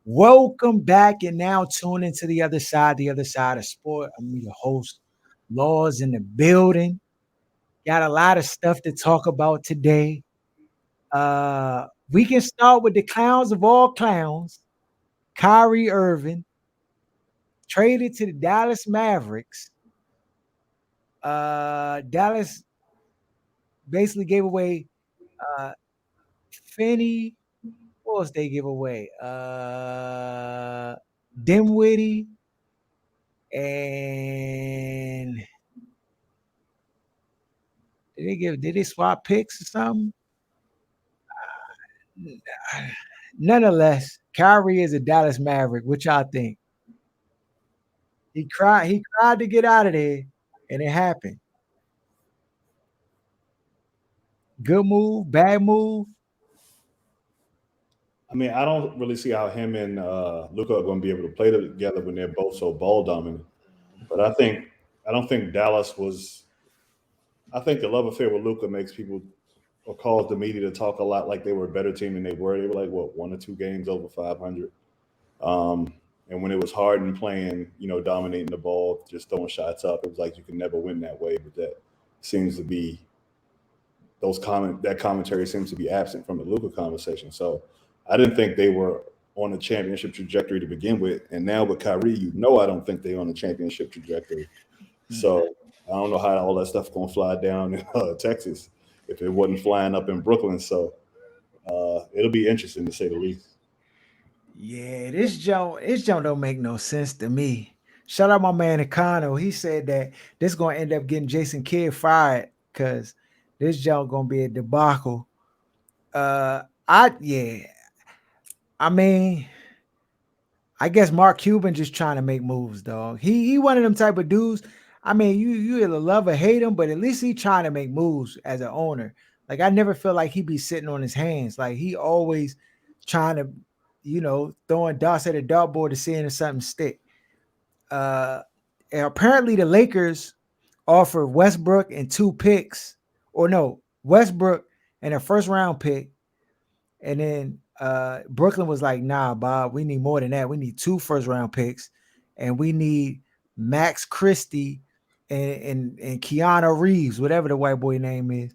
Welcome back, and now tune into the other side of sport. I'm your host, Laws in the building. Got a lot of stuff to talk about today. We can start with the clowns of all clowns. Kyrie Irving traded to the Dallas Mavericks. Dallas basically gave away uh, Finney. What else they give away? Dimwitty and did they swap picks or something? Nonetheless, Kyrie is a Dallas Maverick. What y'all think? He cried to get out of there, and it happened. Good move, bad move. I mean, I don't really see how him and Luca are going to be able to play together when they're both so ball dominant. But I don't think Dallas was. I think the love affair with Luca makes people or caused the media to talk a lot like they were a better team than they were. They were like what 1 or 2 games over 500. Um, and when it was Harden playing, dominating the ball, just throwing shots up, it was like you could never win that way. But that seems to be that commentary seems to be absent from the Luca conversation. So I didn't think they were on a championship trajectory to begin with. And now with Kyrie, I don't think they're on a championship trajectory. So I don't know how all that stuff gonna fly down in Texas if it wasn't flying up in Brooklyn. So it'll be interesting to say the least. Yeah, this joint don't make no sense to me. Shout out my man Econo. He said that this gonna end up getting Jason Kidd fired because this joint gonna be a debacle. Yeah, I mean, I guess Mark Cuban just trying to make moves, dog. He one of them type of dudes. I mean, you either love or hate him, but at least he trying to make moves as an owner. Like I never feel like he be sitting on his hands. Like he always trying to, throwing darts at a dartboard to seeing if something stick. Uh, and apparently the Lakers offered Westbrook and two picks, or no, Westbrook and a first round pick, and then Brooklyn was like, nah, Bob, we need more than that. We need two first round picks, and we need Max Christie and Keanu Reeves, whatever the white boy name is.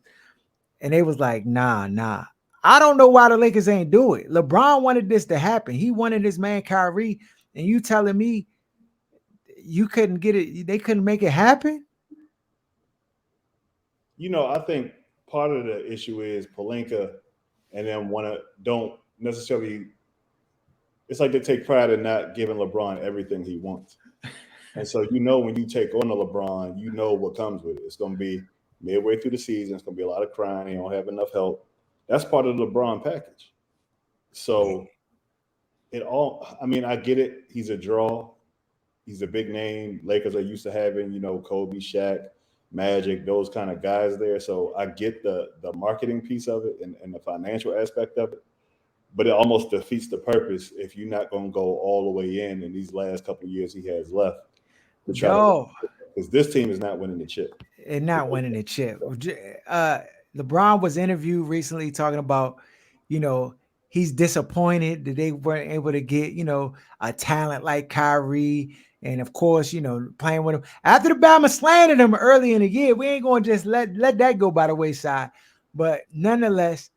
And they was like, nah. I don't know why the Lakers ain't do it. LeBron wanted this to happen. He wanted his man Kyrie, and you telling me you couldn't get it, they couldn't make it happen? I think part of the issue is Palenka and then don't necessarily. It's like they take pride in not giving LeBron everything he wants. And so when you take on a LeBron, you know what comes with it. It's going to be midway through the season. It's going to be a lot of crying. He don't have enough help. That's part of the LeBron package. So it all. I mean, I get it. He's a draw. He's a big name. Lakers are used to having Kobe, Shaq, Magic, those kind of guys there. So I get the marketing piece of it and the financial aspect of it. But it almost defeats the purpose if you're not going to go all the way in these last couple of years he has left to try to Dog, because this team is not winning the chip. and not winning the chip. Uh, LeBron was interviewed recently talking about, you know, he's disappointed that they weren't able to get, a talent like Kyrie. And of course, playing with him after the Bama slandered him early in the year. We ain't gonna just let that go by the wayside. But nonetheless,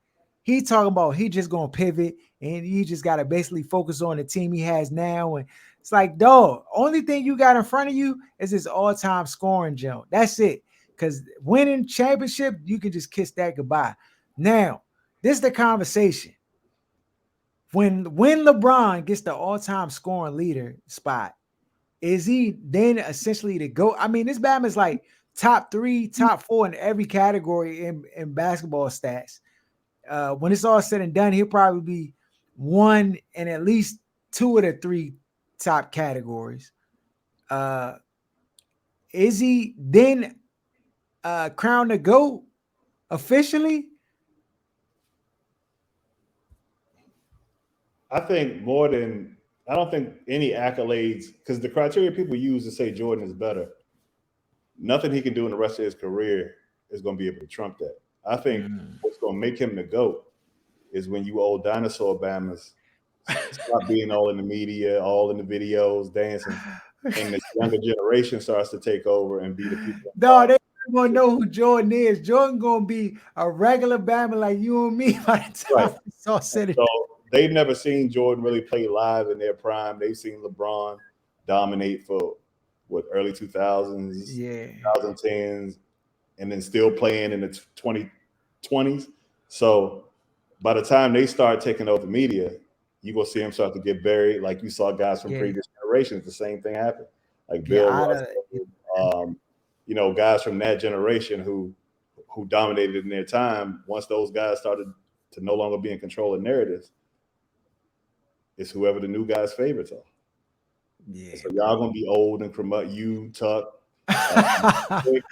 he talking about he just gonna pivot and he just gotta basically focus on the team he has now. And it's like, dog, only thing you got in front of you is this all-time scoring jump. That's it. Because winning championship, you can just kiss that goodbye. Now, this is the conversation. When LeBron gets the all-time scoring leader spot, is he then essentially the GOAT? I mean, this Bam is like top 3, top 4 in every category in basketball stats. When it's all said and done, he'll probably be one in at least 2 of the 3 top categories. Uh, is he then crowned the GOAT officially? I think more than I don't think any accolades because the criteria people use to say Jordan is better nothing he can do in the rest of his career is going to be able to trump that. I think Mm. what's going to make him the GOAT is when you old dinosaur Bamas stop being all in the media, all in the videos, dancing, and the younger generation starts to take over and be the people in No, they ain't gonna know who Jordan is. Jordan gonna be a regular Bama like you and me by the charge. Right. time it's all And said and so they've never seen Jordan really play live in their prime. They've seen LeBron dominate for what early 2000s, yeah, 2010s, and then still playing in the 2020s. So by the time they start taking over media, you gonna see them start to get buried. Like you saw guys from yeah, previous generations, the same thing happened. Like get Bill out of Russell, guys from that generation who dominated in their time. Once those guys started to no longer be in control of narratives, it's whoever the new guys' favorites are. And yeah, so y'all bro. gonna be old and you, Tuck. Um,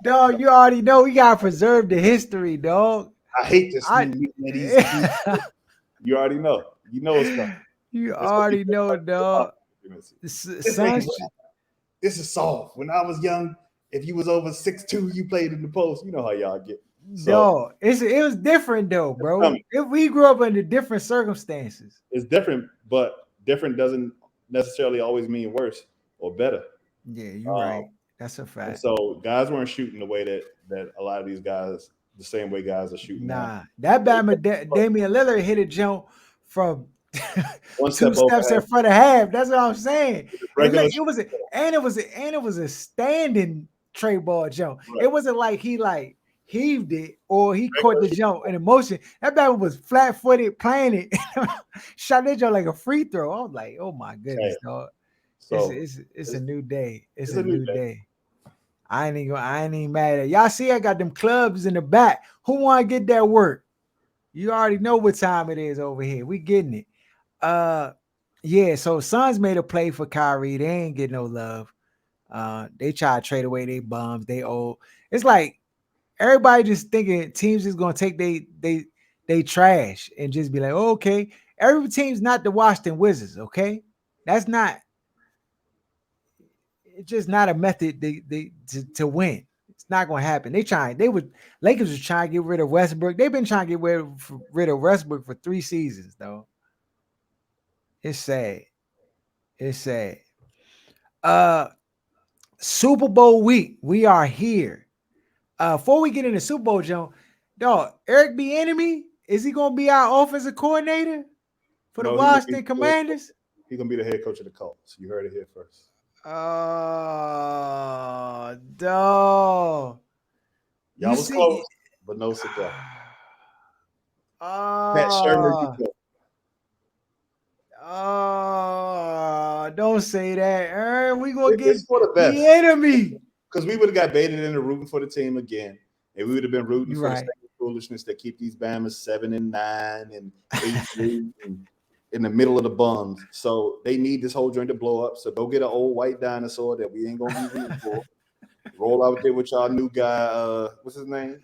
Dog, you already know we gotta preserve the history, dog. I hate this I new media. These you already know. You know it's coming. you It's gonna be already just know, like football. dog. This ain't Sons, rap. This is soft. When I was young, if you was over 6'2", you played in the post. You know how y'all get. So dog. It was different though, it's bro. coming. We grew up under different circumstances. It's different, but different doesn't necessarily always mean worse or better. Yeah, you're Um, right. That's a and fact. so guys weren't shooting the way that a lot of these guys, the same way guys are shooting now. Nah, that Bama Damian Lillard hit a jump from One two step over steps in half front of half. That's what I'm saying. And look, regular. it was a standing tray ball jump. Right. It wasn't like he like heaved it or he caught Regular the jump in motion. That Bama was flat footed playing it, shot that jump like a free throw. I was like, oh my goodness, shooting. dog. So It's a it's, new day. It's it's a a new new day. day. I ain't even mad at it. Y'all see I got them clubs in the back. Who wanna get that work? You already know what time it is over here. We getting it. Uh yeah, so Suns made a play for Kyrie. They ain't get no love. They try to trade away their bums. They old. It's like everybody just thinking teams is gonna take they trash and just be like, oh, okay. Every team's not the Washington Wizards, okay? That's not it's just not a method to win. It's not gonna happen. They would Lakers was trying to get rid of Westbrook. They've been trying to get rid of Westbrook for 3 seasons, though. It's sad. It's sad. Uh Super Bowl week. We are here. Before we get into Super Bowl, Joe, dog, Eric B. Enemy, is he gonna be our offensive coordinator for the No, he's gonna be Washington Commanders? he's gonna be the head coach of the Colts. You heard it here first. Oh, dog. You Y'all was see, close, but no cigar. Pat Shermer, you oh, go. oh, don't say that. We gonna get It's for the the best enemy. because we would have got baited into rooting for the team again, and we would have been rooting You're for the right. same foolishness that keep these Bama's 7-9 and 8-3 and in the middle of the bums. So they need this whole joint to blow up. So go get an old white dinosaur that we ain't gonna be rooting for. Roll out there with y'all new guy. What's his name?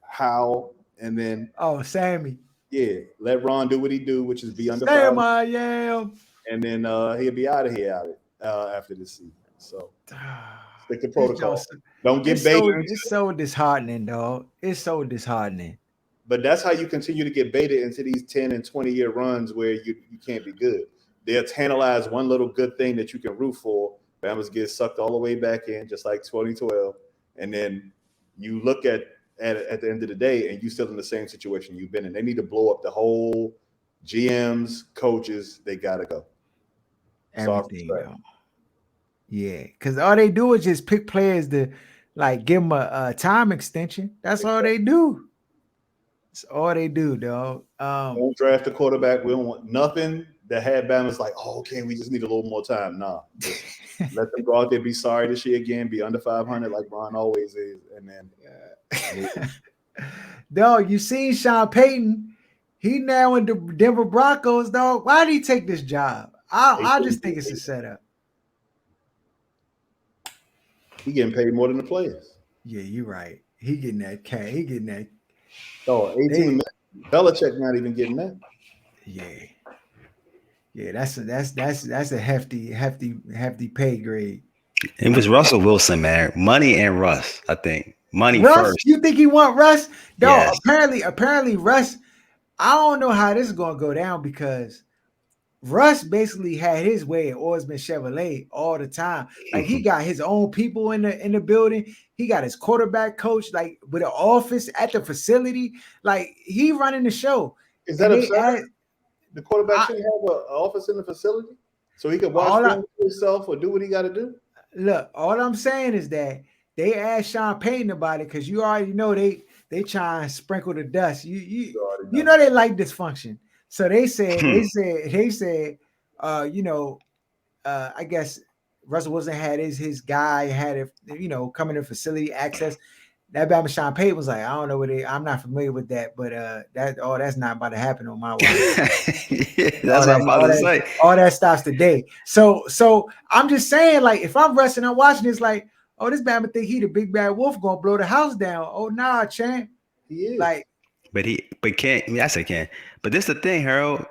How? And then Oh, Sammy. yeah, let Ron do what he do, which is be under Sam, 5, I am. and then he'll be out of here after this season. So stick to This protocol. Joe, Don't get baited into it's so disheartening, dog. It's so disheartening. but that's how you continue to get baited into these 10 and 20-year runs where you can't be good. They'll tantalize one little good thing that you can root for. Bama's get sucked all the way back in, just like 2012. And then you look at the end of the day and you still in the same situation you've been in. They need to blow up the whole GMs, coaches, they gotta go. Sorry for Everything, trash. though. Yeah, because all they do is just pick players to like give them a time extension. That's all they do. That's all they do, dog. Don't draft a quarterback. We don't want nothing that had Bama's like, oh, okay, we just need a little more time. Nah, just let them go out there, be sorry this year again, be under 500 like Ron always is, and then Dog, you seen Sean Payton? He now in the Denver Broncos, dog. Why did he take this job? I just think it's a setup. he getting paid more than the players. Yeah, you're right. He getting that cat. He getting that. So 18 They million. Belichick not even getting that. yeah. Yeah, that's a hefty pay grade. It was Russell Wilson, man. Money and Russ, I think. Money Russ, first. you think he want Russ? No, Yes. apparently Russ. I don't know how this is gonna go down because Russ basically had his way at Osmond Chevrolet all the time. Like he got his own people in the building. He got his quarterback coach, like with an office at the facility. Like he running the show. Is that And they absurd? add The quarterback I, shouldn't have an office in the facility so he could watch all I film for himself or do what he got to do. look, all I'm saying is that they asked Sean Payton about it because you already know they try and sprinkle the dust. You already You know. know they like dysfunction. So they said, you know, I guess Russell Wilson had his guy had it, coming to facility access. That Bama Sean Payton was like, I don't know what I'm not familiar with that, but that's not about to happen on my watch. Yeah, All that's what I'm that, about all to that, say. all that stops today. So I'm just saying, like, if I'm resting and watching this, like, oh, this Bama think he the big bad wolf gonna blow the house down. Oh nah, champ. He is. Like, But can't. I mean, I say can. But this the thing, Harold.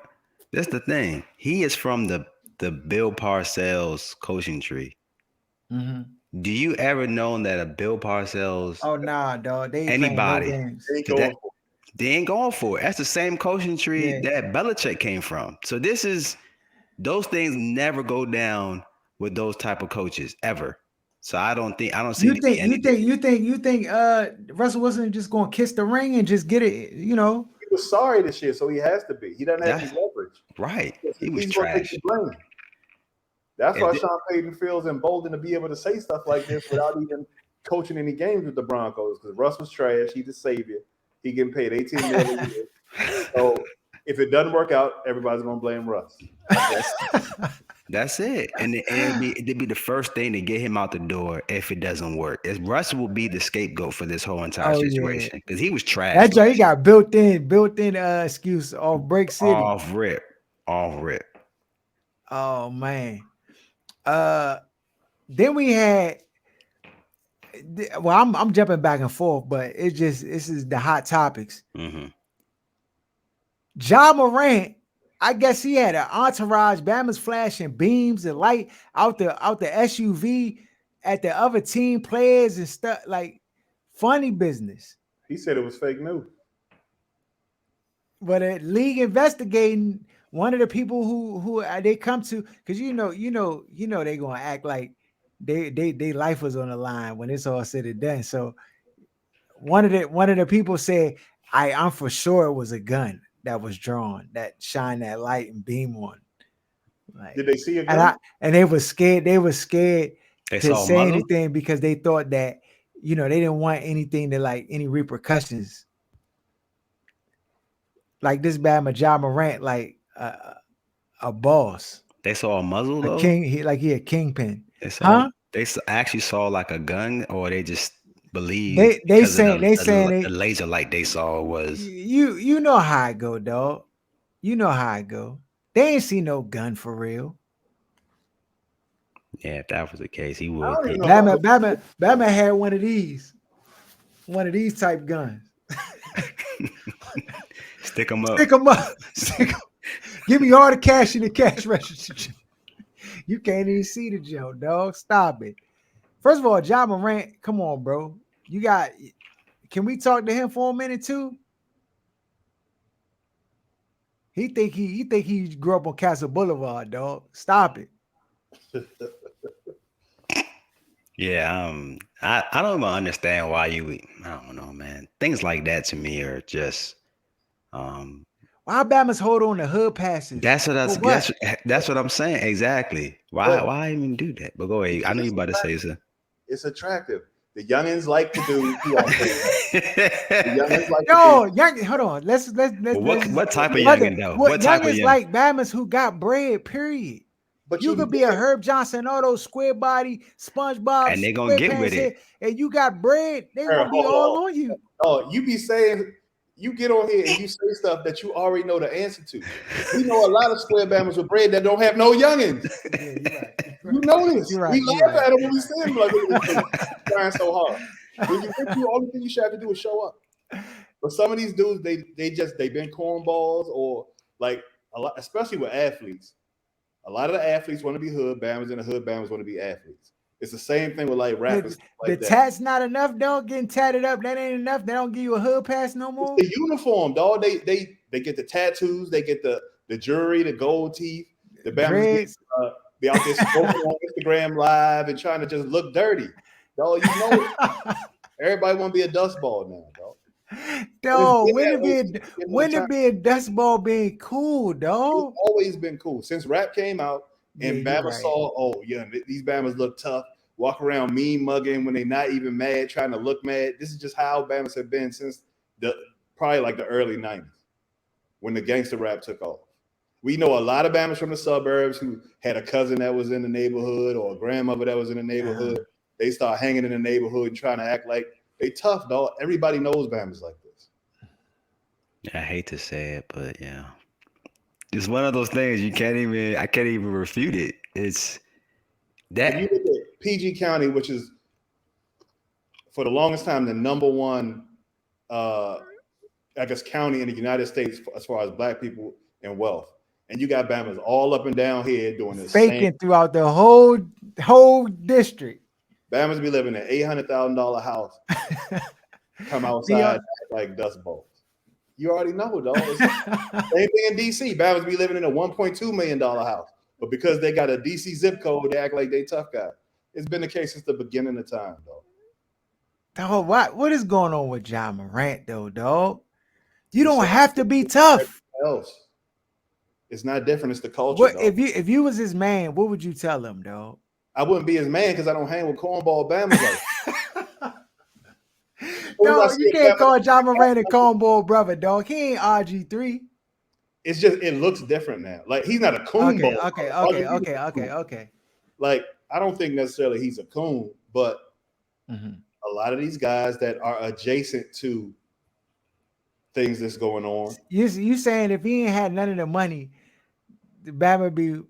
This the thing. He is from the Bill Parcells coaching tree. mhm. Do you ever know that a Bill Parcells Oh nah, dog. They ain't playing no anybody? games. They ain't Because that going for they ain't going for it. That's the same coaching tree Yeah. that Belichick came from. So this is those things never go down with those type of coaches ever. So I don't see You think you anything. think you think you think Russell Wilson just gonna kiss the ring and just get it, He was sorry this year, so he has to be. He doesn't have any That's leverage. right. Yes, He was he's going to take trash. the blame. That's If why thi- Sean Payton feels emboldened to be able to say stuff like this without even coaching any games with the Broncos because Russ was trash. He's the savior. He getting paid 18 million a year. So if it doesn't work out, everybody's going to blame Russ. that's that's it. And it'd be the first thing to get him out the door if it doesn't work. Is Russ will be the scapegoat for this whole entire Oh yeah. situation because he was trash That joint he last got built in excuse off Break year. City. Off rip. Oh man. Uh then we had well, I'm jumping back and forth, but this is the hot topics. Hmm. Ja Morant, I guess he had an entourage. Bama's flashing beams and light out the SUV at the other team players and stuff like funny business. He said it was fake news. But a league investigating one of the people who they come to because they gonna act like they life was on the line when it's all said and done. So one of the people said, I'm for sure it was a gun that was drawn that shined that light and beam on. Like Did they see a and gun? they were scared. They were scared They to saw a say muzzle. anything because they thought that they didn't want anything to like any repercussions. Like this bad Ja Morant, like a boss, They saw a muzzle a though. king. He a kingpin, They saw huh? actually saw like a gun, or they just believe They because of saying they saying the they laser light they saw was. you know how I go, dog. You know how I go. They ain't see no gun for real. Yeah, if that was the case, he I would. don't even know if I Bama had one of these type guns. Stick him up. Stick them up. Give me all the cash in the cash register. You can't even see the joke, dog. Stop it. First of all, Ja Morant, come on, bro. You got. Can we talk to him for a minute too? He think he grew up on Castle Boulevard, dog. Stop it. Yeah, I don't even understand why you. I don't know, man. Things like that to me are just. Um, Why Bama's hold on to hood passes? that's what For what? that's what I'm saying exactly. but Why even do that? But go ahead. I know you it's about to say attractive. so. It's attractive. The youngins like the dude who are fake. The youngins like the dude. Yo, young. Hold on. But Let's just. what type of What youngin though? what What type young of is young? like Bama's who got bread? Period. But You you could be a missing. Herb Johnson, all those square body, SpongeBob, And they gonna get with SquarePants it. here, and you got bread. They Hold gonna be all on. on you. Oh, you be saying you get on here and you say stuff that you already know the answer to. We know a lot of square bammers with bread that don't have no youngins. Yeah, you're right. You know this. You're We right. You're laugh right. at them when we see them like trying so hard. When you think you only thing you should have to do is show up. But some of these dudes, they been cornballs or like a lot, especially with athletes. A lot of the athletes want to be hood bammers, and the hood bammers want to be athletes. It's the same thing with like rap and The stuff the like that. tats not enough, dog. Getting tatted up, that ain't enough. They don't give you a hood pass no It's more. the uniform, dog. They get the tattoos, they get the jewelry, the gold teeth. The Bama's get Dreads. be out there smoking on Instagram live and trying to just look dirty. Dog, you know, everybody want to be a dust ball now, dog. And it's Dog, been that way since the beginning of when time. it be a dust ball being cool, It's dog? always been cool since rap came out Yeah, and you Bama right. saw, oh yeah, these Bamas look tough. Walk around mean mugging when they not even mad, trying to look mad. This is just how Bamas have been since the probably like the early '90s when the gangster rap took off. We know a lot of Bamas from the suburbs who had a cousin that was in the neighborhood or a grandmother that was in the Uh-huh. neighborhood. They start hanging in the neighborhood and trying to act like they tough, dog. Everybody knows Bamas like this. I hate to say it, but yeah, it's one of those things you can't even. I can't even refute it. It's If you that look at PG County, which is for the longest time the number one, uh, I guess, county in the United States as far as black people and wealth, and you got Bamas all up and down here doing the same. Faking throughout the whole district. Bamas be living in an $800,000 house, come Be outside like dust bowls. You already know, dog. It's same thing in DC. Bamas be living in a $1.2 million house, but because they got a DC zip code, they act like they tough guy. It's been the case since the beginning of time, dog. Dog, what is going on with John Morant though, dog? You The don't same have to thing be with tough. everyone else. It's not different. It's the culture, What dog. if you was his man? What would you tell him, dog? I wouldn't be his man because I don't hang with cornball Bamas like. As soon as I No, see you a can't Bama, call John Moran a cornball brother, dog. He ain't RG3. it's just it looks different now. Like he's not a coon Okay, ball. okay, Brother. okay, RGB is okay, a okay, coon. okay. Like I don't think necessarily he's a coon, but Mhm. a lot of these guys that are adjacent to things that's going on. You saying if he ain't had none of the money, the Bama be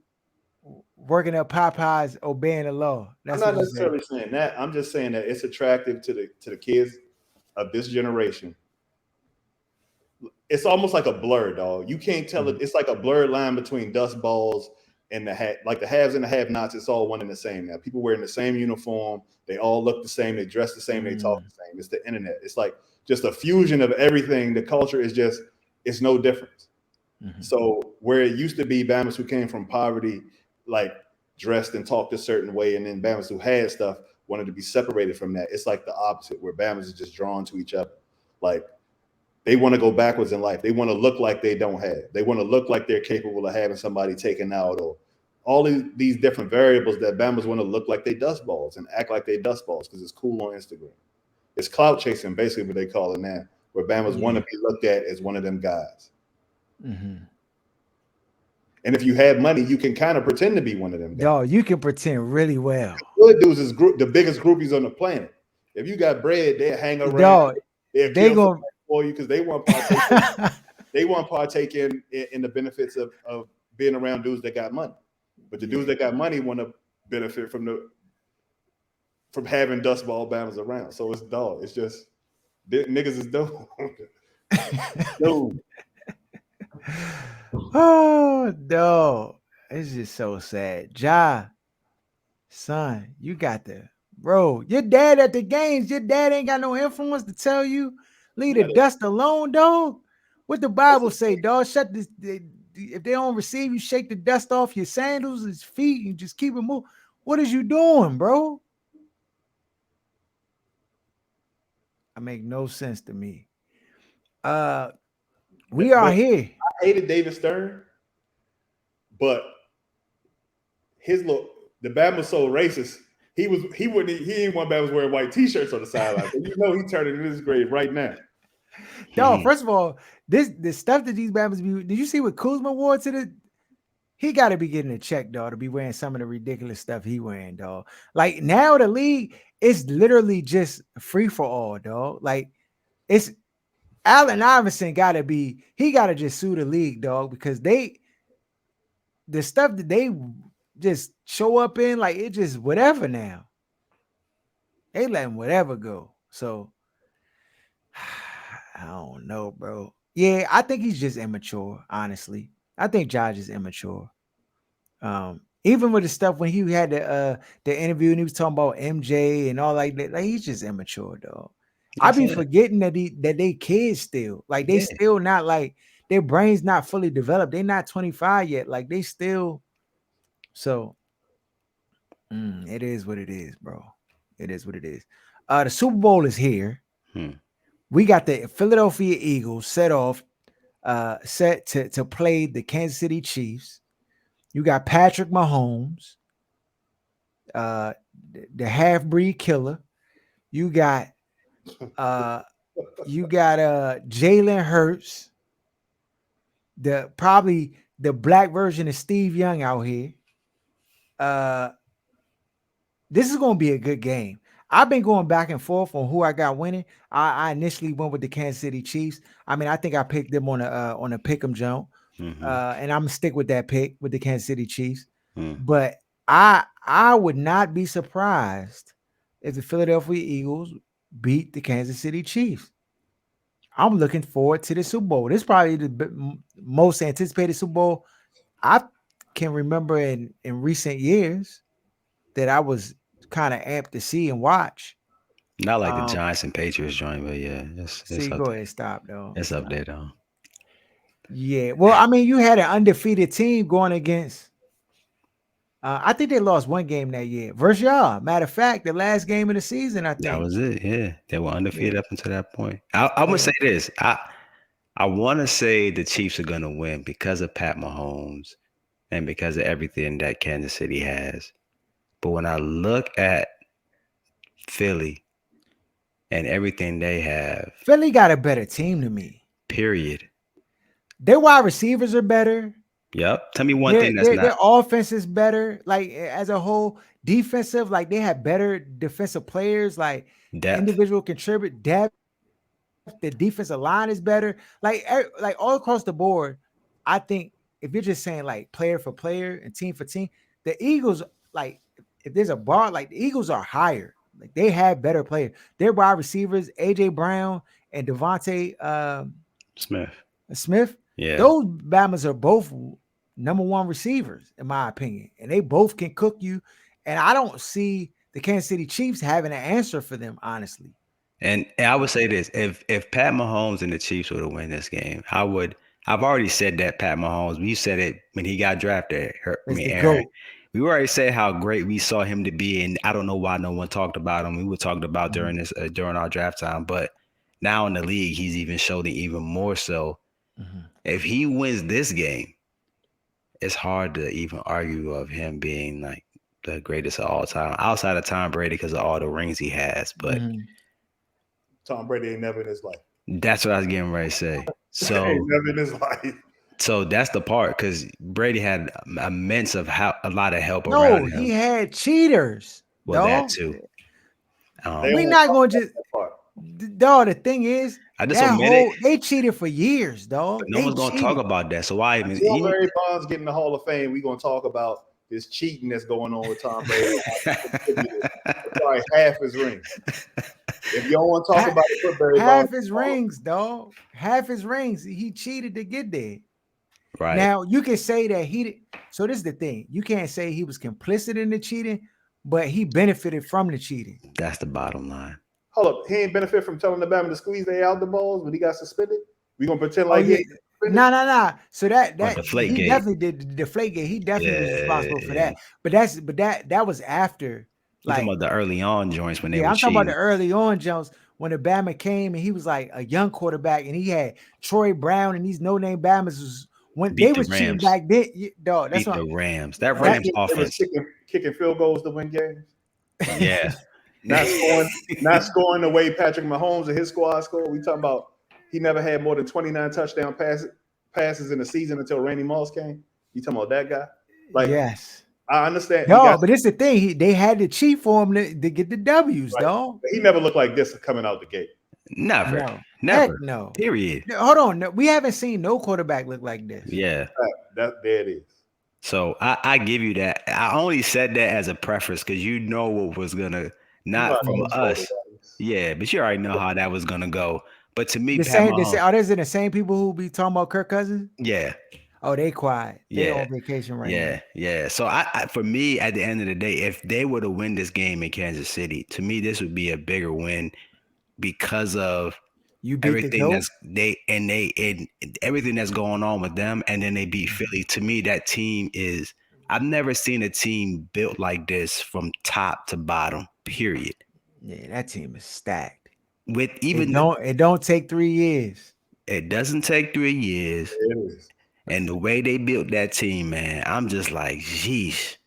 working at Popeyes, obeying the law. I'm That's what not you say. necessarily saying that. I'm just saying that it's attractive to the kids of this generation. It's almost like a blur, dog. You can't tell it. Mhm. It's like a blurred line between dust balls and like the haves and the have-nots. It's all one and the same now. People wearing the same uniform. They all look the same. They dress the same. They talk Mm. the same. It's the internet. It's like just a fusion of everything. The culture is just it's no different. Mhm. So where it used to be Bamas who came from poverty, like dressed and talked a certain way, and then Bamas who had stuff wanted to be separated from that. It's like the opposite, where Bamas is just drawn to each other. Like they want to go backwards in life. They want to look like they don't have. They want to look like they're capable of having somebody taken out or all these different variables that Bamas want to look like they dust balls and act like they dust balls because it's cool on Instagram. It's clout chasing, basically what they call it now, where Bamas want Yeah. to be looked at as one of them guys. Mhm. And if you have money, you can kind of pretend to be one of them guys. Dog, you can pretend really well. Good dudes is the biggest groupies on the planet. If you got bread, they'll hang around, Dog, they'll they kill gonna somebody for you because they want to partake. They want to partake in the benefits of being around dudes that got money. But the yeah. dudes that got money want to benefit from having dust ball bammers around. So it's dog. It's just niggas is dope. Dude, Oh no. It's just so sad. Ja, son, you got the bro. Your dad at the games. Your dad ain't got no influence to tell you leave the yeah, dust alone, dog. What the that's Bible the say, thing. dog? Shut this. If they don't receive you, shake the dust off your sandals, his feet, and just keep it moving. What is you doing, bro? I make no sense to me. Uh, we are But here. I hated David Stern, but his look, the Bama was so racist. He ain't one Bama was wearing white t-shirts on the sideline. So you know he turning in his grave right now. Dog, first of all, this stuff that these Bama's be. Did you see what Kuzma wore to the? He got to be getting a check, dog, to be wearing some of the ridiculous stuff he wearing, dog. Like now, the league is literally just free for all, dog. Like it's Allen Iverson got to be. He got to just sue the league, dog, because the stuff that they just show up in, like it just whatever now. They letting whatever go. So I don't know, bro. Yeah, I think he's just immature, honestly. I think Josh is immature. Even with the stuff when he had the interview and he was talking about MJ and all like that, like he's just immature, dog. I That's be it. forgetting that they kids still, like they Yeah. still not like their brains not fully developed. They not 25 yet. Like they still so it is what it is, bro. It is what it is. The Super Bowl is here. Hmm. We got the Philadelphia Eagles set to play the Kansas City Chiefs. You got Patrick Mahomes, uh, the half breed killer. You got uh, Jalen Hurts, the probably the black version of Steve Young out here. Uh, this is going to be a good game. I've been going back and forth on who I got winning. I initially went with the Kansas City Chiefs. I mean, I think I picked them on a pick'em jump, Mm-hmm. and I'm gonna stick with that pick with the Kansas City Chiefs. Mm. But I would not be surprised if the Philadelphia Eagles beat the Kansas City Chiefs. I'm looking forward to the Super Bowl. This is probably the most anticipated Super Bowl I can remember in recent years that I was kind of amped to see and watch. Not like the Um, Giants and Patriots joint, but yeah, it's see, up go there. ahead, stop though. It's up Stop. there though. Yeah, well, I mean, you had an undefeated team going against. I think they lost one game that year versus y'all. Matter of fact, the last game of the season, I That think. was it. Yeah, they were Yeah, undefeated up until that point. I'm gonna yeah. say this. I want to say the Chiefs are gonna win because of Pat Mahomes and because of everything that Kansas City has. But when I look at Philly and everything they have, Philly got a better team to me. period. Their wide receivers are better. Yep. Tell me one Their thing that's their not their offense is better. Like as a whole, defensive, like they have better defensive players, like depth. individual contribute depth. The defensive line is better. Like all across the board. I think if you're just saying like player for player and team for team, the Eagles like if there's a bar, like the Eagles are higher. Like they have better players. Their wide receivers, AJ Brown and Devontae Smith. Smith, Yeah. those Bama's are both number one receivers, in my opinion, and they both can cook you. And I don't see the Kansas City Chiefs having an answer for them, honestly. And I would say this: if Pat Mahomes and the Chiefs were to win this game, I would. I've already said that Pat Mahomes. We said it when he got drafted. I It's mean, the Aaron. GOAT. We already said how great we saw him to be, and I don't know why no one talked about him. We were talking about Mhm, during our draft time, but now in the league, he's even showed it even more so. mhm, If he wins this game, it's hard to even argue of him being like the greatest of all time, outside of Tom Brady because of all the rings he has. But mhm. Tom Brady ain't never in his life. that's what I was getting ready to say. Ain't So never in his life. So that's the part because Brady had immense of a lot of help No, around he him. had cheaters, Well, that dog. too. They We don't Um, want to not talk gonna about just that part. dog. The thing is, I just that admit it, whole they cheated for years, but dog. no They one's gonna talk cheated. about that. So why even? Until Barry Bonds get in the Hall of Fame, we gonna talk about this cheating that's going on with Tom Brady. How he contributed to probably half his rings. If you don't want to talk Ha- about it, put Barry Bonds half in his the Hall of rings, dog. Half his rings. He cheated to get there. Right. Now you can say that he did. So this is the thing. You can't say he was complicit in the cheating, but he benefited from the cheating. That's the bottom line. Hold up, he ain't benefit from telling the Bama to squeeze their out the balls when he got suspended. We gonna pretend Oh like he yeah. ain't suspended. No, no, no. So Or that deflate he gate. definitely did the deflate game. He definitely was Yeah, responsible for yeah. that. But that was after. You talking Like, about the early on joints when they yeah, were I'm talking about the cheating? early on jumps when the Bama came and he was like a young quarterback and he had Troy Brown and these no-name Bamas was when they Beat the was cheating Rams. back then. Dog, that's Beat what the Rams. That They, that Rams they was offense. kicking field goals to win games, Yeah. not scoring, not scoring the way Patrick Mahomes and his squad scored. We talking about he never had more than 29 touchdown passes in the season until Randy Moss came. You talking about that guy? Like yes. I understand he No, got but it's the thing. They had to cheat for him to get the W's, right. dog. He never looked like this coming out the gate. Never. No. Heck Never. no. Period. No, hold on. No, we haven't seen no quarterback look like this. Yeah. That there it is. So I give you that. I only said that as a preface because you know what was gonna You know not how from those us. quarterbacks. Yeah, but you already know how that was gonna go. But to me, The Pat same, Mahomes, are those the same people who be talking about Kirk Cousins? yeah, Oh, they quiet. They Yeah, on vacation right now. yeah. So for me, at the end of the day, if they were to win this game in Kansas City, to me, this would be a bigger win because of You beat the everything goat. and everything that's going on with them, and then they beat Philly. To me, that team is. I've never seen a team built like this from top to bottom. Period. Yeah, that team is stacked. With It even don't it don't take 3 years. it doesn't take 3 years, It is. and the way they built that team, man, I'm just like, geez.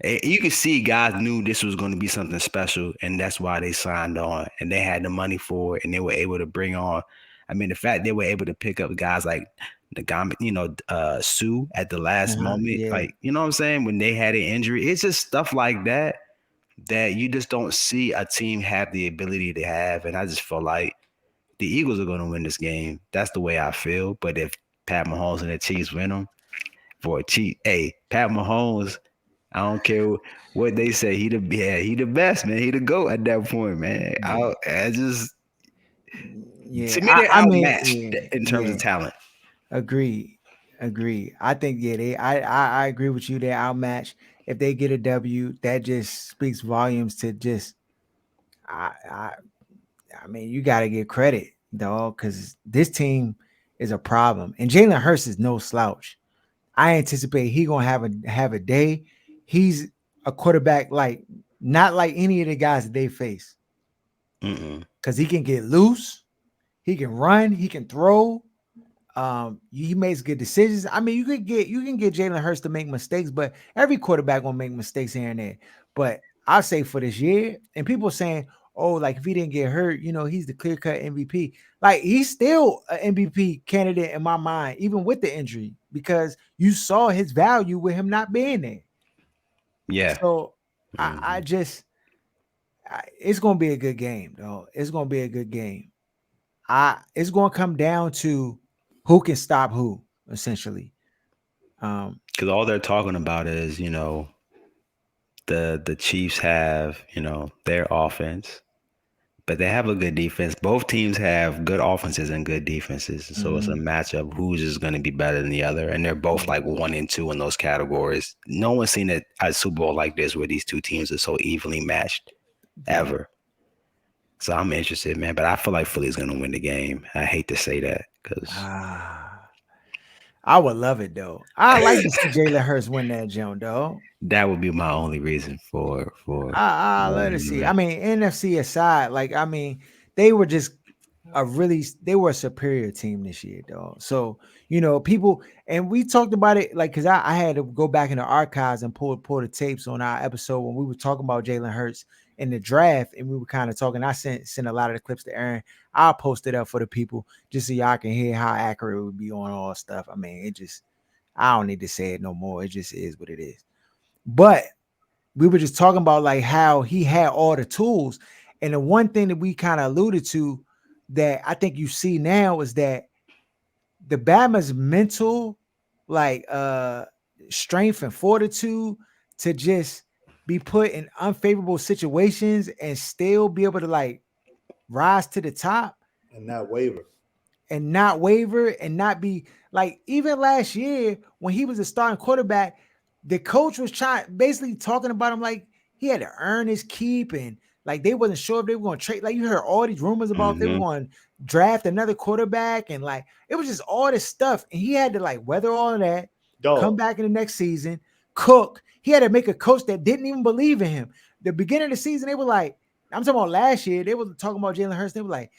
You can see guys knew this was going to be something special, and that's why they signed on, and they had the money for it, and they were able to bring on. I mean, the fact they were able to pick up guys like the guy, Sue at the last moment, Yeah. like you know what I'm saying, when they had an injury, it's just stuff like that that you just don't see a team have the ability to have, and I just feel like the Eagles are going to win this game. That's the way I feel. But if Pat Mahomes and the Chiefs win them for a cheat, hey, Pat Mahomes. I don't care what they say. He the best, man. He the GOAT at that point, man. Yeah. I just Yeah. to me they're I mean, outmatched in terms yeah. of talent. Agree. Agree. I think yeah, I agree with you. They're outmatched. If they get a W, that just speaks volumes to just I I I mean, you gotta give credit, dog, because this team is a problem. And Jalen Hurts is no slouch. I anticipate he gonna have a day. He's a quarterback like not like any of the guys that they face. Mm-mm. Because he can get loose, he can run, he can throw. He makes good decisions. I mean, you can get Jalen Hurts to make mistakes, but every quarterback gonna make mistakes here and there. But I say for this year, and people saying, "Oh, like if he didn't get hurt, he's the clear cut MVP." Like he's still an MVP candidate in my mind, even with the injury, because you saw his value with him not being there. Yeah. So I Hmm. just, it's gonna be a good game, though. It's gonna be a good game. It's gonna come down to who can stop who, essentially. Um, Because all they're talking about is, the Chiefs have, their offense, but they have a good defense. Both teams have good offenses and good defenses. So it's a mhm, matchup who's just going to be better than the other. And they're both yeah, like 1 and 2 in those categories. No one's seen a Super Bowl like this where these two teams are so evenly matched yeah. ever. So I'm interested, man. But I feel like Philly's going to win the game. I hate to say that because Ah, I would love it though. I like to see Jalen Hurts win that jump, though. that would be my only reason I wanting love to him to see. I win. mean, NFC aside, like I mean, they were just they were a superior team this year, though. So people, and we talked about it like because I had to go back in the archives and pull the tapes on our episode when we were talking about Jalen Hurts in the draft, and we were kind of talking. I sent a lot of the clips to Aaron. I'll post it up for the people just so y'all can hear how accurate it would be on all stuff. I mean, it just I don't need to say it no more. It just is what it is. But we were just talking about like how he had all the tools. And the one thing that we kind of alluded to that I think you see now is that the Bama's mental like strength and fortitude to just be put in unfavorable situations and still be able to like rise to the top And not waver. and not waver and not be like even last year when he was a starting quarterback, the coach was trying basically talking about him like he had to earn his keep and like they wasn't sure if they were going to trade. Like you heard all these rumors about they were Hmm. going to draft another quarterback and like it was just all this stuff. And he had to like weather all of that, come Dog. back in the next season, cook. He had to make a coach that didn't even believe in him. The beginning of the season, they were like, I'm talking about last year, they were talking about Jalen Hurts. They were like,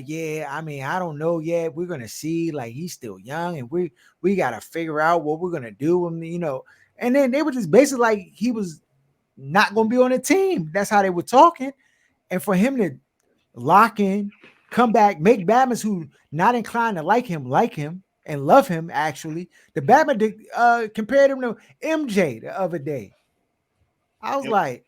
yeah, I mean, I don't know yet. We're gonna see. Like he's still young, and we gotta figure out what we're gonna do. And and then they were just basically like he was not gonna be on the team. That's how they were talking. And for him to lock in, come back, make Batmans who not inclined to like him and love him. Actually, the Batman compared him to MJ the other day. I was And like,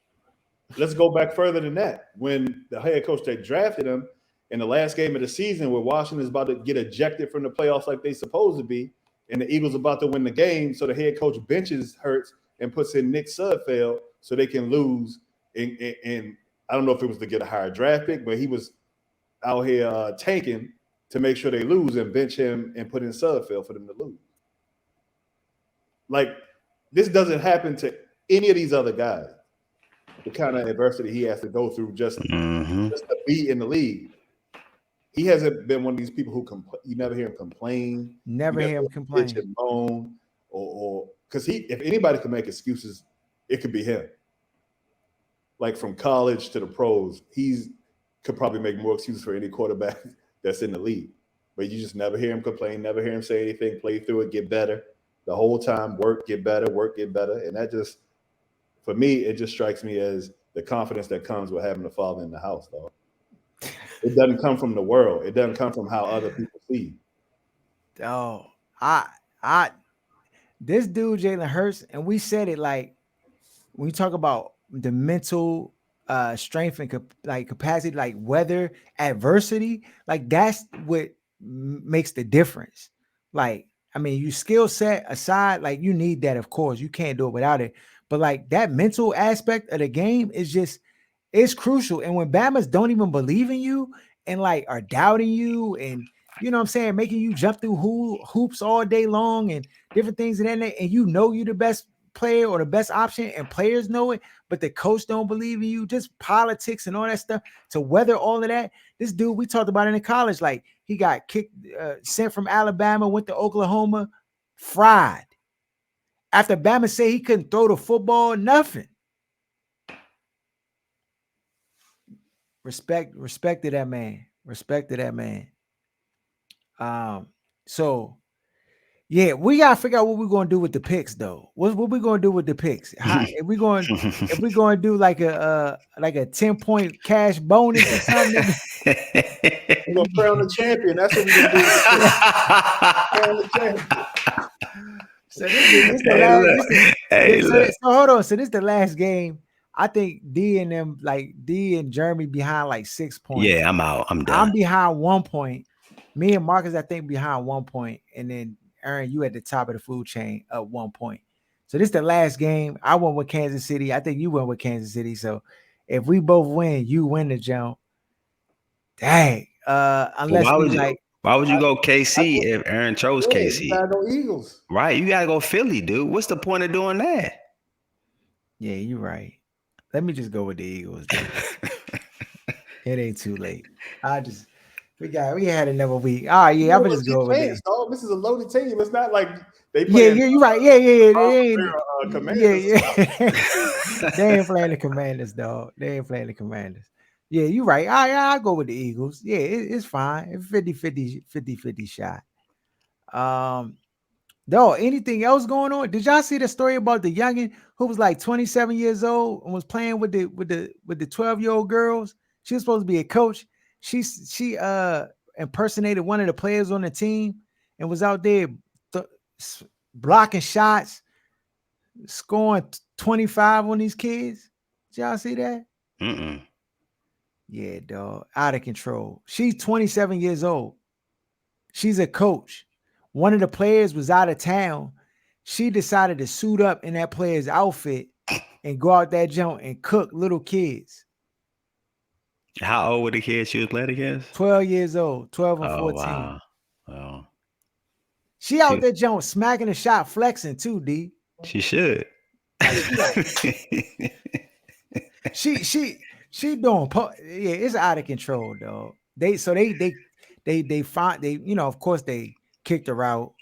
let's go back further than that. When the head coach that drafted him in the last game of the season, where Washington's about to get ejected from the playoffs like they supposed to be, and the Eagles about to win the game, so the head coach benches Hurts and puts in Nick Sudfeld so they can lose. And I don't know if it was to get a higher draft pick, but he was out here tanking to make sure they lose and bench him and put in Sudfeld for them to lose. like this doesn't happen to any of these other guys. The kind of adversity he has to go through just to be in the league. He hasn't been one of these people who you never hear him complain. You Never never hear him hear him bitch complain. and moan, or because if anybody can make excuses, it could be him. Like from college to the pros, he's could probably make more excuses for any quarterback that's in the league. But you just never hear him complain, never hear him say anything, play through it, get better. The whole time, work, get better. And that just, for me, it just strikes me as the confidence that comes with having a father in the house, though. It doesn't come from the world. It doesn't come from how other people see Oh, I this dude Jalen Hurts, and we said it like when you talk about the mental strength and like capacity, like weather adversity, like that's what makes the difference. Like, I mean, you skill set aside, like you need that, of course. You can't do it without it. But like that mental aspect of the game is just it's crucial. And when Bama's don't even believe in you and like are doubting you and you know what I'm saying, making you jump through hoops all day long and different things and then and you know you're the best player or the best option and players know it, but the coach don't believe in you, just politics and all that stuff to weather all of that. This dude we talked about in college, like he got kicked, sent from Alabama, went to Oklahoma, fried. After Bama said he couldn't throw the football, nothing. Respect to that man. Respect to that man. So yeah, we gotta figure out what we're gonna do with the picks though. What we gonna do with the picks? How if we going to do like a 10-point cash bonus or something? we're gonna crown the champion. That's what we're gonna do. Crown the champion. So this the last. So hold on. So this the last game. I think D and them like D and Jeremy behind like 6 points. Yeah, I'm out. I'm done. I'm behind 1 point. Me and Marcus, I think, behind 1 point, and then Aaron, you at the top of the food chain up 1 point. So this the last game. I went with Kansas City. I think you went with Kansas City. So if we both win, you win the jump. Dang. Unless why would you go KC if Aaron chose KC? You gotta go Eagles. Right. You gotta go Philly, dude. What's the point of doing that? Yeah, you're right. Let me just go with the Eagles, dude. It ain't too late. We had another week. All right, yeah, I'm gonna just go with it. This is a loaded team. It's not like they play. Yeah, you're right. Yeah. They ain't, they ain't playing the Commanders, dog. They ain't playing the Commanders. Yeah, you're right. I'll go with the Eagles. Yeah, it's fine. It's 50-50 shot. Though, anything else going on? Did y'all see the story about the youngin who was like 27 years old and was playing with the 12-year-old girls? She was supposed to be a coach. She impersonated one of the players on the team and was out there blocking shots, scoring 25 on these kids. Did y'all see that? Yeah, dog. Out of control. She's 27 years old. She's a coach. One of the players was out of town. She decided to suit up in that player's outfit and go out that joint and cook little kids. How old were the kids she was playing against? 12 years old, 12 and 14. Wow. Oh. She out there joint smacking the shot, flexing too, D. She should. She doing it's out of control, dog. They of course they kicked her out.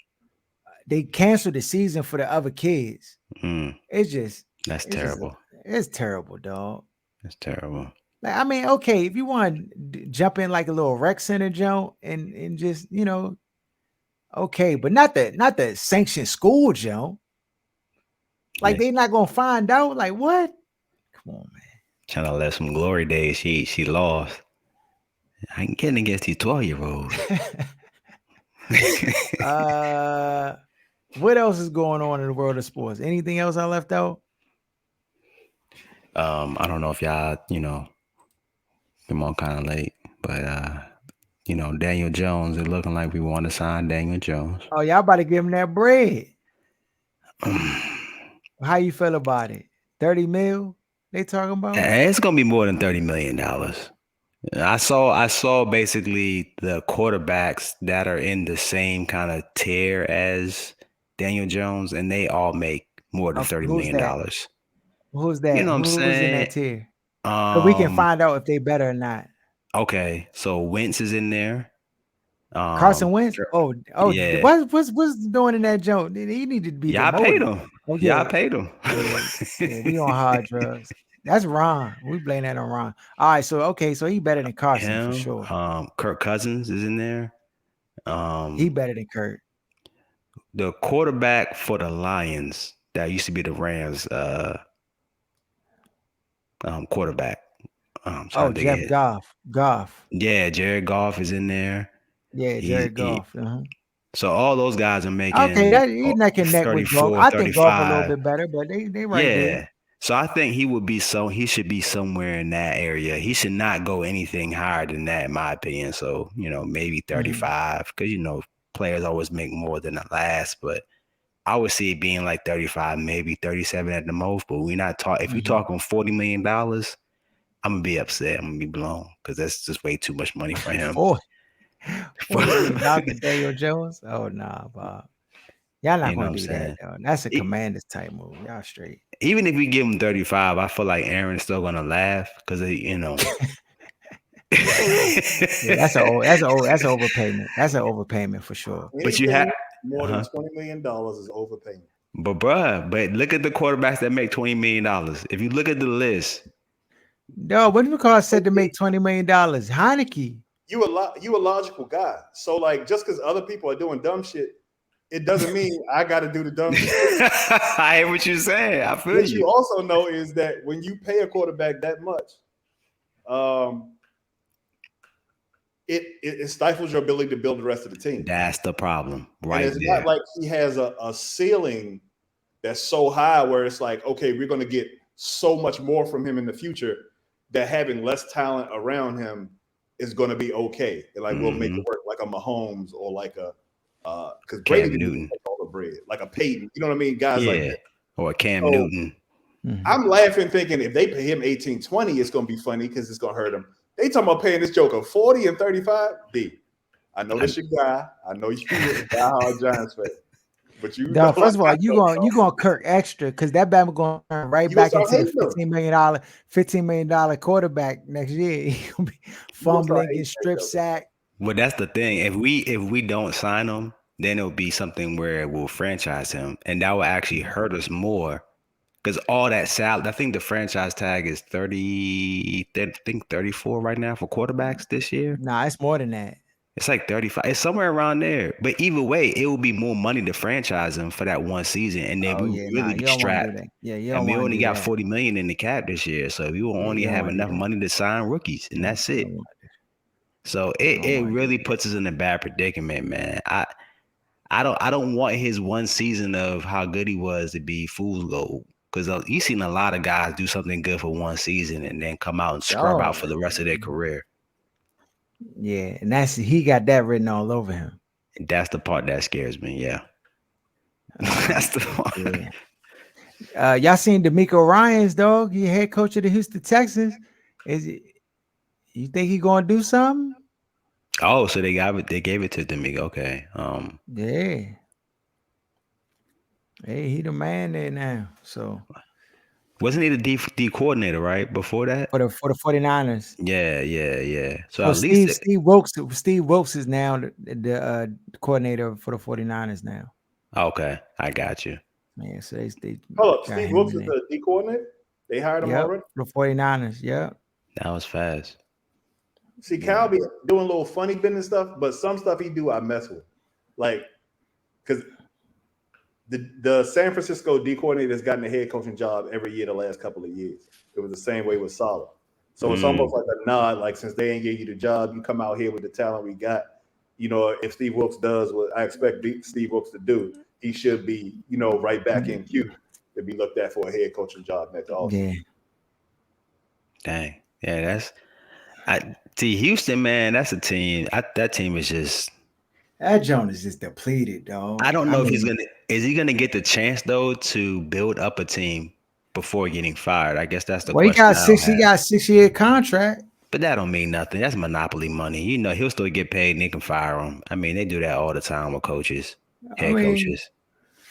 They canceled the season for the other kids. That's terrible. It's terrible, dog. That's terrible. Like, I mean, okay, if you want to jump in like a little rec center jump and just, okay, but not the sanctioned school jump. Like, they not gonna find out. Like, what? Come on, man. Trying to let some glory days. She lost. I ain't getting against these 12-year-olds. What else is going on in the world of sports? Anything else I left out? I don't know if y'all, come on kind of late, but Daniel Jones, it looking like we want to sign Daniel Jones. Oh, y'all about to give him that bread. How you feel about it? 30 mil they talking about? It's gonna be more than $30 million. I saw basically the quarterbacks that are in the same kind of tier as Daniel Jones, and they all make more than Okay, $30 who's million. that? Who's You that? know what I'm Who's in that saying? tier? So we can Um, find out if they better or not. okay, so Wentz is in there. Carson Wentz. Sure. Oh, Yeah. what's doing in that joint? He needed to be Y'all paid demoted. him. Oh Y'all yeah, paid him. yeah, yeah. He on hard drugs. That's Ron. We blame that on Ron. All right, so okay, so he better than Carson for Him. sure. Kirk Cousins is in there. He Um, better than Kurt. the quarterback for the Lions that used to be the Rams quarterback. I'm Oh, trying to think of Jeff it. Goff. Goff. Yeah, Jared Goff is in there. Yeah, He, Jared he Goff. Uh-huh. so all those guys are Okay, making that he neck and neck with Goff. 34, I think Goff a little 35. bit better, but they right there. Yeah. So I think he should be somewhere in that area. He should not go anything higher than that, in my opinion. So, maybe Mhm, 35, because players always make more than the last, but I would see it being like 35, maybe 37 at the most. But if we're mhm. talking $40 million, I'm gonna be upset. I'm gonna be blown because that's just way too much money for him. 40, $40 million for Daniel Jones. Oh nah, Bob. Y'all not You know gonna what I'm do that saying? though. That's a E- Commanders type move. Y'all straight. Even if we give him 35, I feel like Aaron's still gonna laugh because Yeah, that's an overpayment. That's an overpayment for sure. but you have, Anything more than uh-huh. $20 million is overpayment. But look at the quarterbacks that make $20 million. If you look at the list, No, what do you call said to make $20 million? Heineke. You a logical guy. So like, just because other people are doing dumb shit, it doesn't mean I got to do the dumb shit. I hear what you're saying. I feel What you. you also know is that when you pay a quarterback that much, um, it stifles your ability to build the rest of the team. That's the problem And right it's not there. like he has a ceiling that's so high where it's like, okay, we're going to get so much more from him in the future that having less talent around him is going to be okay. And like we'll make Mm-hmm. it work, like a Mahomes or like a because Brady Cam didn't even Newton. take all the bread, like a Peyton. You know what I mean? Guys like Yeah. that. Or Cam So Newton. I'm laughing, thinking if they pay him 18, 20, it's going to be funny because it's going to hurt him. They talking about paying this joker 40 and 35. D. I know this your guy. I know you diehard Giants fan, but you No, know, first of all, I you know, gonna Kirk extra because that Bama gonna turn right you gonna back start into the hating them. $15 million quarterback next year. He gonna be You gonna start fumbling, hating getting that strip joker. sack. Well, that's the thing. If we don't sign him, then it'll be something where we'll franchise him, and that will actually hurt us more because all that salary. I think the franchise tag is 30. I think 34 right now for quarterbacks this year. Nah, it's more than that. It's like 35. It's somewhere around there. But either way, it will be more money to franchise him for that one season, and then Oh we will yeah, nah, really you be don't want to do strapped. that. Yeah, you And don't we want to only do got that. 40 million in the cap this year, so we will Yeah, only you don't have want to do enough that. money to sign rookies, and that's You it. don't want So you it, don't it want to do really that. puts us in a bad predicament, man. I don't want his one season of how good he was to be fool's gold. Because you've seen a lot of guys do something good for one season and then come out and scrub out Oh for the rest of their career. yeah, and he got that written all over him. And that's the part that scares me. Yeah. That's the part. Yeah. Y'all seen D'Amico Ryans, dog? He head coach of the Houston Texans. Is it? You think he gonna do something? Oh, so they gave it to Domingo. Okay. Yeah. Hey, he the man there now. So Wasn't he the D coordinator, right? Before that? for the 49ers. Yeah. So So at least Steve Wilkes is now the coordinator for the 49ers now. okay, I got you. Man, so they Hold up, got Steve him Wilkes in is there. the D coordinator. They hired him Yep, already. for the 49ers. Yep. That was fast. See, Yeah. Cal be doing a little funny business stuff, but some stuff he do I mess with, like because the San Francisco D coordinator has gotten a head coaching job every year the last couple of years. It was the same way with Saleh. So it's almost like a nod, like since they ain't give you the job, you come out here with the talent we got. You know, if Steve Wilkes does what I expect Steve Wilkes to do, he should be, right back in queue to be looked at for a head coaching job next offseason. Yeah. Dang. Yeah, I see Houston, man, that's a team. That team is just That Jones is just depleted, dog. I don't I know if mean, is he gonna get the chance though to build up a team before getting fired? I guess that's the well, question I don't he have. got 6-year contract. But that don't mean nothing. That's monopoly money. He'll still get paid and they can fire him. I mean, they do that all the time with coaches, I head mean, coaches.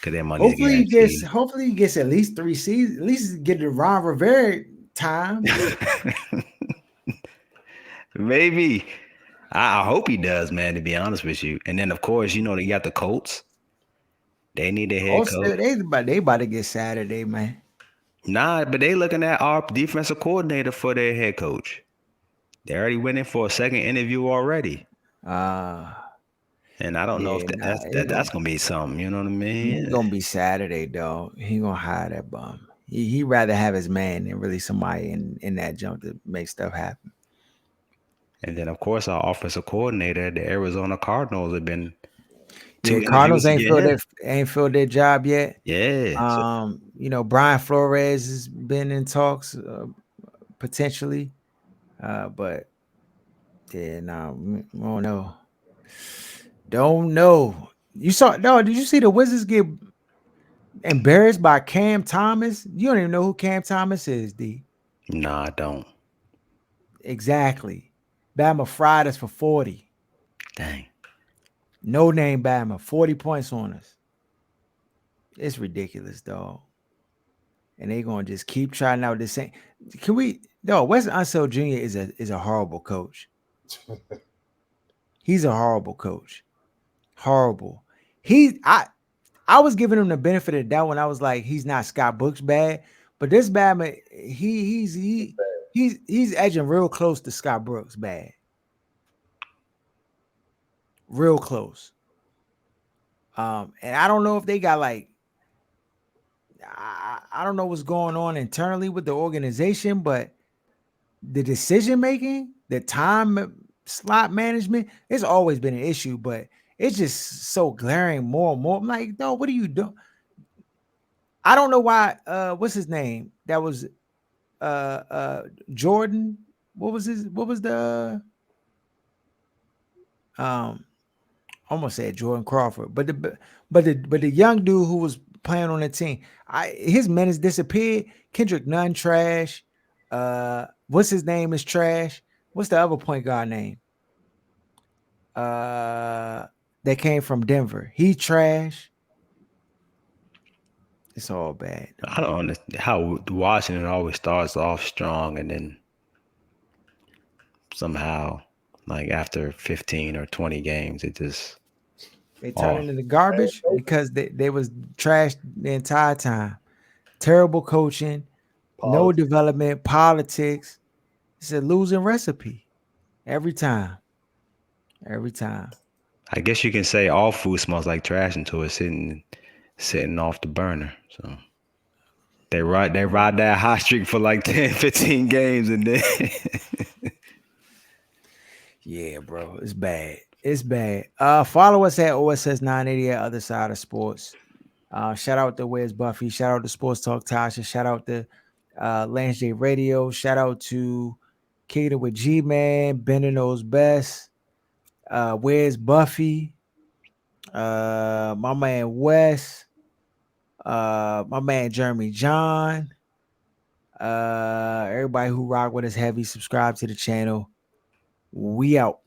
because their money's guaranteed. Hopefully he gets at least 3 seasons. At least get the Ron Rivera time. Maybe. I hope he does, man, to be honest with you. And then, of course, they got the Colts. They need a head Also, coach. they about to get Saturday, man. Nah, but they looking at our defensive coordinator for their head coach. They already went in for a second interview already. Uh And I don't know if yeah, nah, that's gonna be something, you know what I it ain't mean? gonna be Saturday, dog. He gonna hire that bum. He rather have his man than really somebody in that jump to make stuff happen. And then of course our offensive coordinator, the Arizona Cardinals, have been Yeah, 2 interviews Cardinals to get him. ain't filled their job yet. Yeah. So Brian Flores has been in talks potentially, but yeah, no, I don't know. Don't know. You saw no? Did you see the Wizards get embarrassed by Cam Thomas? You don't even know who Cam Thomas is, D. nah, I don't. Exactly. Bama fried us for 40. Dang. No name Bama, 40 points on us. It's ridiculous, dog. And they gonna just keep trying out the same. Can we? No, Wes Unseld Jr. is a horrible coach. He's a horrible coach. Horrible. I was giving him the benefit of the doubt when I was like, he's not Scott Brooks bad, but this Bama, he's edging real close to Scott Brooks bad. Real close. And I don't know if they got like I don't know what's going on internally with the organization, but the decision making, the time slot management, it's always been an issue, but it's just so glaring more and more. I'm like, no, what are you doing? I don't know why. What's his name? That was Jordan. What was the almost said Jordan Crawford, but the young dude who was playing on the team, his minutes disappeared. Kendrick Nunn trash. What's his name is trash. What's the other point guard name? That came from Denver. He trash. It's all bad. I don't understand how Washington always starts off strong and then somehow, like after 15 or 20 games, it just They turn off. into the garbage because they was trashed the entire time. Terrible coaching, no Politics. development, politics. It's a losing recipe every time. Every time. I guess you can say all food smells like trash until it's sitting off the burner. So they ride that hot streak for like 10, 15 games and then Yeah, bro. It's bad. It's bad. Follow us at OSS 980 at Other Side of Sports. Shout out to Where's Buffy. Shout out to Sports Talk Tasha. Shout out to Lance J Radio. Shout out to Kata with G Man. Bender Knows Best. Where's Buffy? My man Wes. My man Jeremy John. Everybody who rock with us heavy, subscribe to the channel. We out.